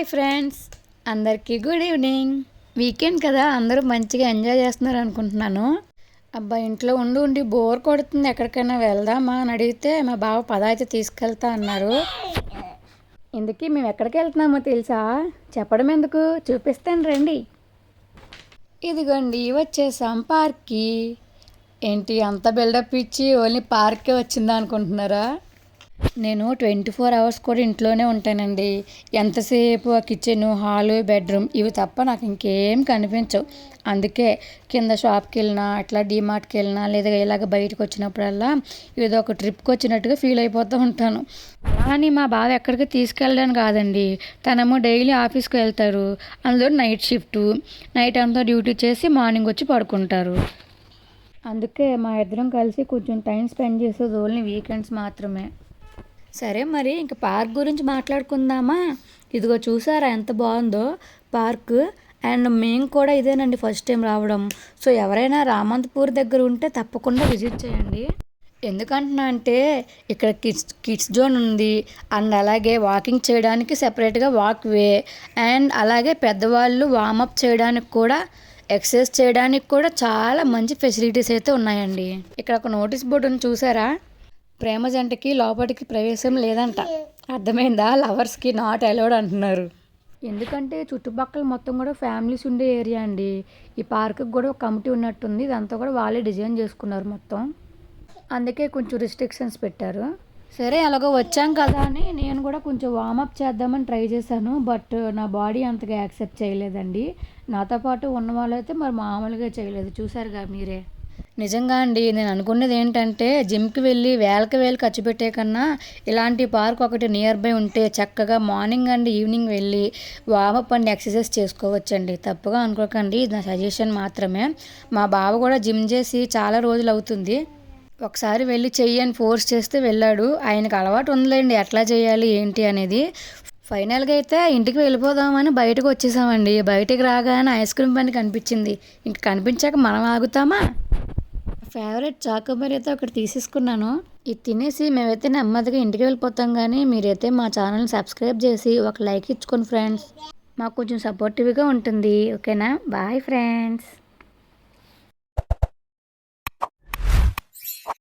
Hi friends, అందరికీ good evening. Weekend కదా, అందరూ మంచిగా ఎంజాయ్ చేస్తున్నారు అనుకుంటున్నాను. అబ్బా, ఇంట్లో ఉండి ఉండి బోర్ కొడుతుంది, ఎక్కడికైనా వెళ్దామా అని అడిగితే మా బావ పద అయితే తీసుకెళ్తా అన్నారు. ఇందుకీ మేము ఎక్కడికి వెళ్తున్నామో తెలుసా? చెప్పడం ఎందుకు, చూపిస్తాను రండి. ఇదిగోండి, వచ్చేసాం పార్క్కి. ఏంటి అంత బిల్డప్ ఇచ్చి ఓన్లీ పార్కే వచ్చిందా అనుకుంటున్నారా? నేను 24 అవర్స్ కూడా ఇంట్లోనే ఉంటానండి. ఎంతసేపు ఆ కిచెను, హాలు, బెడ్రూమ్ ఇవి తప్ప నాకు ఇంకేం కనిపించవు. అందుకే కింద షాప్కి వెళ్ళినా, అట్లా డీమార్ట్కి వెళ్ళినా, లేదా ఇలాగ బయటకు వచ్చినప్పుడల్లా ఏదో ఒక ట్రిప్కి వచ్చినట్టుగా ఫీల్ అయిపోతూ ఉంటాను. కానీ మా బావ ఎక్కడికి తీసుకెళ్ళడానికి కాదండి, తనేమో డైలీ ఆఫీస్కి వెళ్తారు. అందులో నైట్ షిఫ్ట్, నైట్ అంతా డ్యూటీ చేసి మార్నింగ్ వచ్చి పడుకుంటారు. అందుకే మా ఇద్దరం కలిసి కొంచెం టైం స్పెండ్ చేసేది ఓన్లీ వీకెండ్స్ మాత్రమే. సరే, మరి ఇంక పార్క్ గురించి మాట్లాడుకుందామా? ఇదిగో చూసారా ఎంత బాగుందో పార్క్. అండ్ మేము కూడా ఇదేనండి ఫస్ట్ టైం రావడం. సో ఎవరైనా రామంతపూర్ దగ్గర ఉంటే తప్పకుండా విజిట్ చేయండి. ఎందుకంటున్నా అంటే ఇక్కడ కిడ్స్ జోన్ ఉంది. అండ్ అలాగే వాకింగ్ చేయడానికి సెపరేట్గా వాక్ వే, అండ్ అలాగే పెద్దవాళ్ళు వార్మప్ చేయడానికి కూడా, ఎక్సర్సైజ్ చేయడానికి కూడా చాలా మంచి ఫెసిలిటీస్ అయితే ఉన్నాయండి. ఇక్కడ ఒక నోటీస్ బోర్డు ఉంది, చూసారా? ప్రేమ జంటకి లోపలికి ప్రవేశం లేదంట. అర్థమైందా? లవర్స్కి నాట్ అలౌడ్ అంటున్నారు. ఎందుకంటే చుట్టుపక్కల మొత్తం కూడా ఫ్యామిలీస్ ఉండే ఏరియా అండి. ఈ పార్క్కి కూడా ఒక కమిటీ ఉన్నట్టుంది. ఇదంతా కూడా వాళ్ళే డిజైన్ చేసుకున్నారు మొత్తం. అందుకే కొంచెం రిస్ట్రిక్షన్స్ పెట్టారు. సరే, అలాగో వచ్చాం కదా అని నేను కూడా కొంచెం వార్మప్ చేద్దామని ట్రై చేశాను. బట్ నా బాడీ అంతగా యాక్సెప్ట్ చేయలేదండి. నాతో పాటు ఉన్న వాళ్ళైతే మరి మామూలుగా చేయలేదు, చూసారుగా మీరే. నిజంగా అండి, నేను అనుకున్నది ఏంటంటే జిమ్కి వెళ్ళి వేలకి వేలు ఖర్చు పెట్టే కన్నా ఇలాంటి పార్క్ ఒకటి నియర్ బై ఉంటే చక్కగా మార్నింగ్ అండ్ ఈవినింగ్ వెళ్ళి వార్మప్ అండ్ ఎక్సర్సైజ్ చేసుకోవచ్చండి. తప్పుగా అనుకోకండి, ఇది నా సజెషన్ మాత్రమే. మా బావ కూడా జిమ్ చేసి చాలా రోజులు అవుతుంది. ఒకసారి వెళ్ళి చెయ్యి అని ఫోర్స్ చేస్తే వెళ్ళాడు. ఆయనకు అలవాటు ఉందిలేండి ఎట్లా చేయాలి ఏంటి అనేది. ఫైనల్గా అయితే ఇంటికి వెళ్ళిపోదామని బయటకు వచ్చేసామండి. బయటికి రాగానే ఐస్ క్రీమ్ బండి కనిపించింది. ఇంక కనిపించాక మనం ఆగుతామా? ఫేవరెట్ చాకోబార్ అయితే ఒకటి తీసేసుకున్నాను. ఇది తినేసి మేమైతే నెమ్మదిగా ఇంటికి వెళ్ళిపోతాం. కానీ మీరైతే మా ఛానల్ని సబ్స్క్రైబ్ చేసి ఒక లైక్ ఇచ్చుకోండి ఫ్రెండ్స్. మాకు కొంచెం సపోర్టివ్గా ఉంటుంది. ఓకేనా? Bye friends.